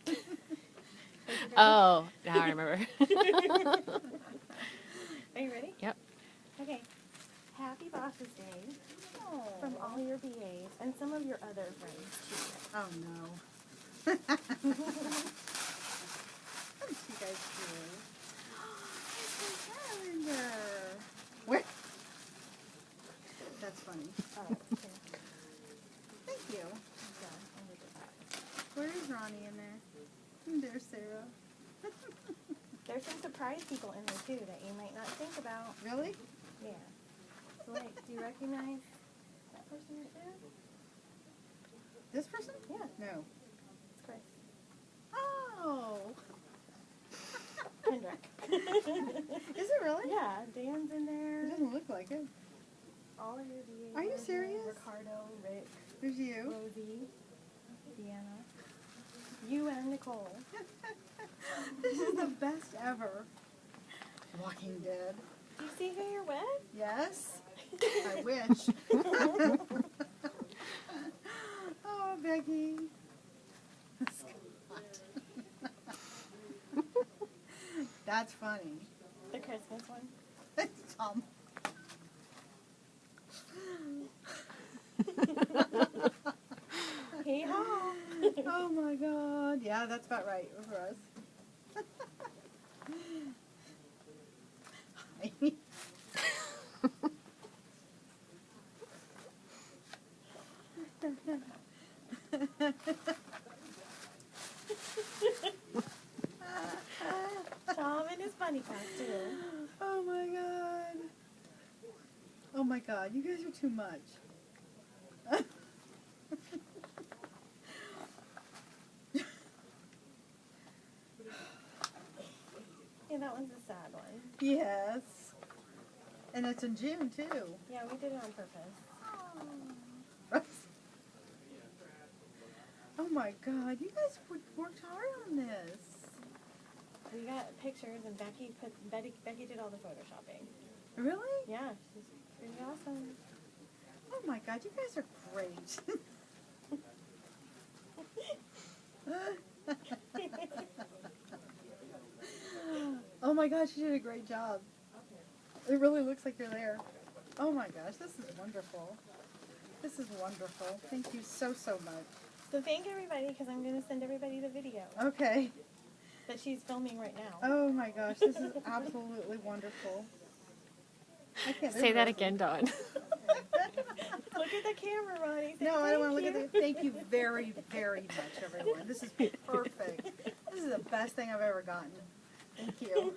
No. Oh, now I remember. Are you ready? Yep. Okay. Happy Bosses Day Oh. from all your BAs and some of your other friends too. Oh no. What did you guys do? It's a calendar. Where? That's funny. Oh, okay. Thank you. Yeah, I'll look at that. Where is Ronnie in there? And there's Sarah. There's some surprise people in there too that you might not think about. Really? Yeah. So, like, do you recognize that person right there? This person? Yeah, No. it's Chris. Oh. Kendrick. Is it really? Yeah, Dan's in It there. doesn't look like it. All of your BAs. Are you in there. serious? Ricardo, Rick, There's you. Rosie, Deanna, you and Nicole. This is the best ever. Walking Dead. Do you see who you're with? Yes. I wish. Oh, Becky. Scott. That's funny. The Christmas one. Tom. Hee haw. Oh my God. Yeah, that's about right for us. Hi. Tom in his bunny costume. Oh my God. Oh my God, you guys are too much. Yeah, that one's a sad one. Yes. And it's in June too. Yeah, we did it on purpose. Oh my God, you guys worked hard on this. We got pictures and Becky did all the photoshopping. Really? Yeah, she's pretty awesome. Oh my God, you guys are great. Oh my gosh, you did a great job. It really looks like you're there. Oh my gosh, this is wonderful. This is wonderful. Thank you so, so much. So thank everybody because I'm going to send everybody the video Okay. that she's filming right now. Oh my gosh, this is absolutely wonderful. I can't Say that live again, Dawn. Look at the camera, Ronnie. Say No, I don't want to thank look at the. Thank you very, very much, everyone. This is perfect. This is the best thing I've ever gotten. Thank you.